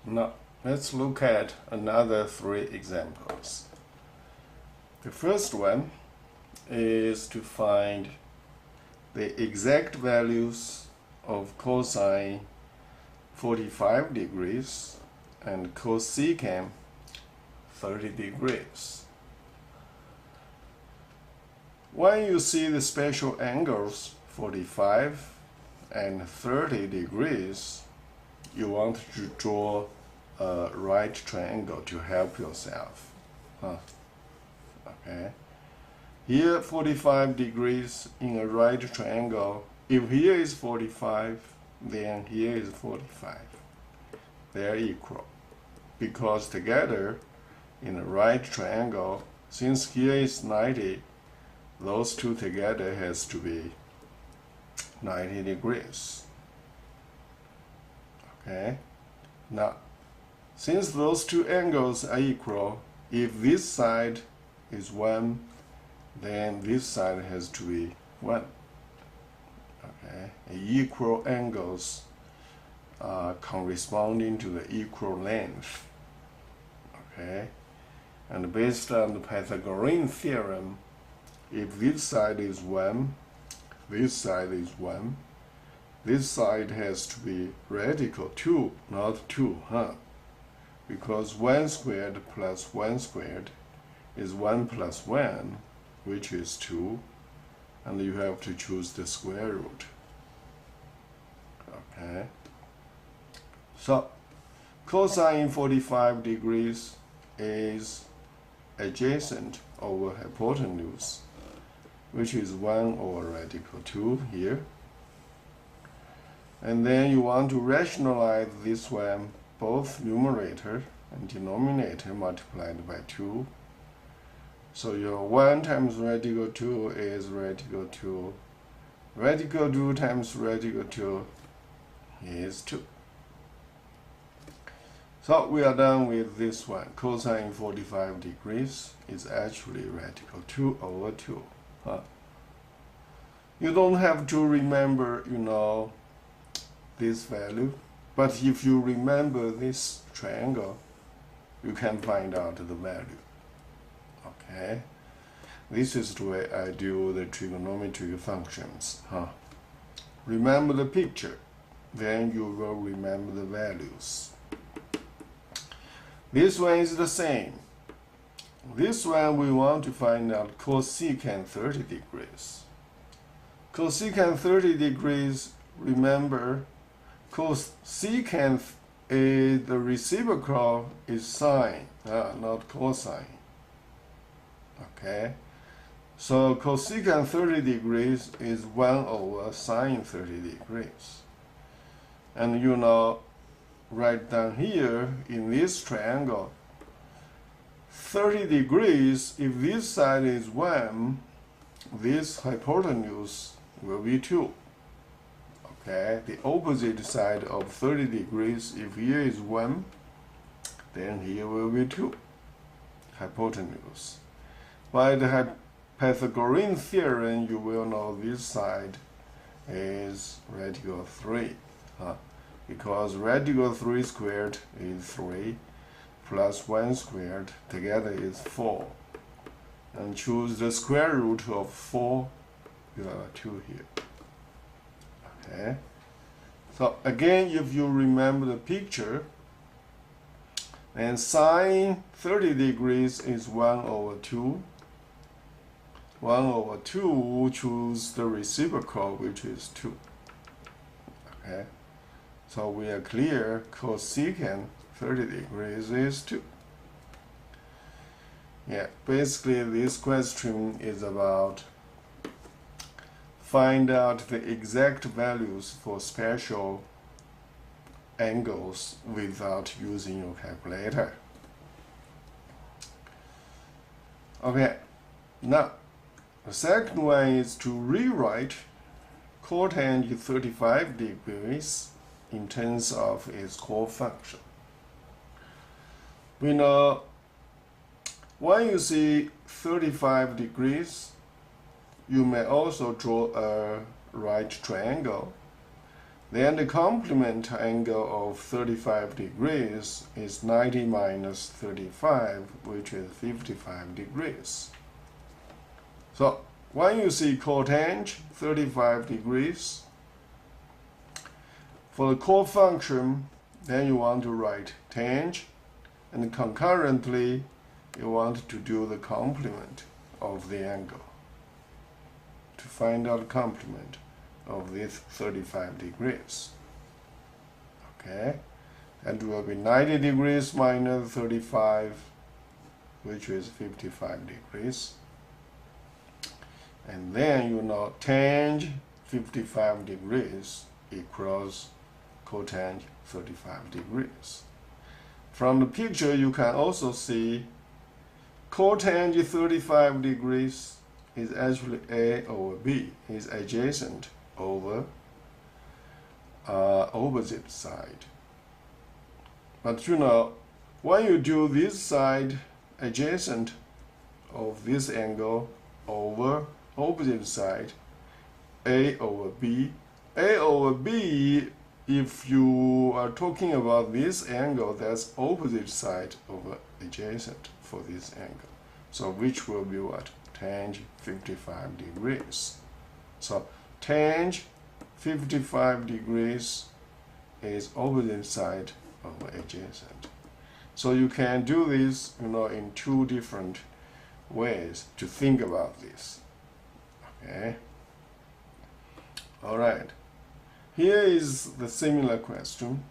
Now, let's look at another 3 examples. The first one is to find the exact values of cosine 45 degrees and cosecant 30 degrees. When you see the special angles 45 and 30 degrees, you want to draw a right triangle to help yourself. Okay. Here 45 degrees in a right triangle. If here is 45, then here is 45. They are equal. Because together in a right triangle, since here is 90, those two together has to be 90 degrees. Okay. Now, since those two angles are equal, if this side is 1, then this side has to be 1. Okay. Equal angles corresponding to the equal length. Okay. And based on the Pythagorean theorem, if this side is 1, this side is 1, this side has to be radical 2, not 2, because 1 squared plus 1 squared is 1 plus 1, which is 2, and you have to choose the square root. Okay. So, cosine 45 degrees is adjacent over hypotenuse, which is 1 over radical 2 here. And then you want to rationalize this one, both numerator and denominator multiplied by 2. So your 1 times radical 2 is radical 2. Radical 2 times radical 2 is 2. So we are done with this one. Cosine 45 degrees is actually radical 2 over 2. You don't have to remember, this value, but if you remember this triangle, you can find out the value. Okay, this is the way I do the trigonometric functions. Remember the picture, then you will remember the values. This one is the same. This one we want to find out cosecant 30 degrees. Cosecant 30 degrees, remember, cosecant is the reciprocal is sine, not cosine. Okay, so cosecant 30 degrees is 1 over sine 30 degrees. And right down here in this triangle, 30 degrees, if this side is 1, this hypotenuse will be 2. Okay, the opposite side of 30 degrees, if here is 1, then here will be 2, hypotenuse. By the Pythagorean theorem, you will know this side is radical 3, because radical 3 squared is 3, plus 1 squared together is 4. And choose the square root of 4, you have 2 here. Okay. So again, if you remember the picture, then sine 30 degrees is 1 over 2. 1 over 2, choose the reciprocal, which is 2. Okay. So we are clear, cosecant 30 degrees is 2. Yeah, basically this question is about find out the exact values for special angles without using your calculator. Okay, now the second one is to rewrite cotangent 35 degrees in terms of its cofunction. We know when you see 35 degrees, you may also draw a right triangle Then the complement angle of 35 degrees is 90 minus 35, which is 55 degrees. So when you see cotang 35 degrees, for the cofunction, then you want to write tang, and concurrently you want to do the complement of the angle to find out the complement of this 35 degrees. Okay, and it will be 90 degrees minus 35, which is 55 degrees. And then you know tang 55 degrees equals cotang 35 degrees. From the picture you can also see cotang 35 degrees is actually A over B, is adjacent over opposite side. But you know, when you do this side adjacent of this angle over opposite side, A over B, if you are talking about this angle, that's opposite side over adjacent for this angle. So which will be what? Tang 55 degrees. So tang 55 degrees is opposite side over adjacent. So you can do this, you know, in two different ways to think about this. Okay. All right. Here is the similar question.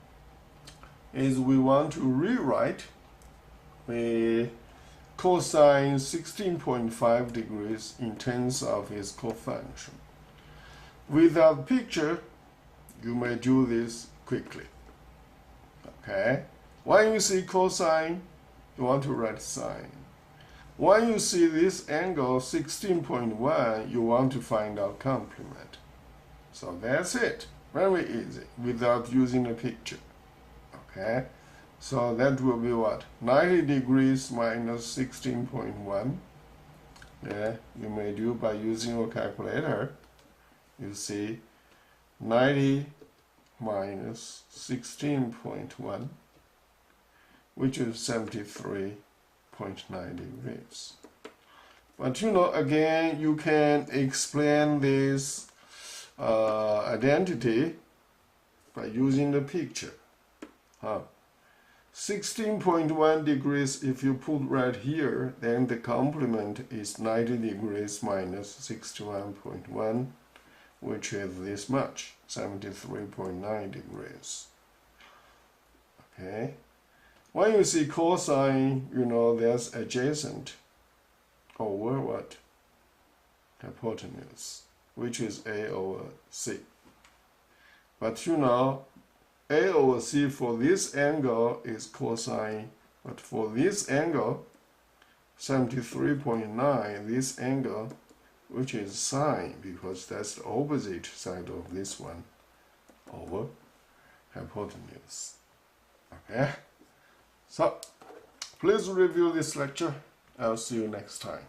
Is we want to rewrite a cosine 16.5 degrees in terms of its cofunction. Without picture, you may do this quickly. Okay. When you see cosine, you want to write sine. When you see this angle 16.1, you want to find out complement. So that's it. Very easy, without using a picture. Okay. So that will be what? 90 degrees minus 16.1. Yeah, you may do by using your calculator. You see 90 minus 16.1, which is 73.9 degrees. But you know, again, you can explain this identity by using the picture. 16.1 degrees, if you put right here, then the complement is 90 degrees minus 61.1, which is this much, 73.9 degrees. Okay. When you see cosine, you know that's adjacent over what? Hypotenuse, which is A over C. But you know, A over C for this angle is cosine, but for this angle, 73.9, this angle, which is sine, because that's the opposite side of this one, over hypotenuse. Okay? So, please review this lecture. I'll see you next time.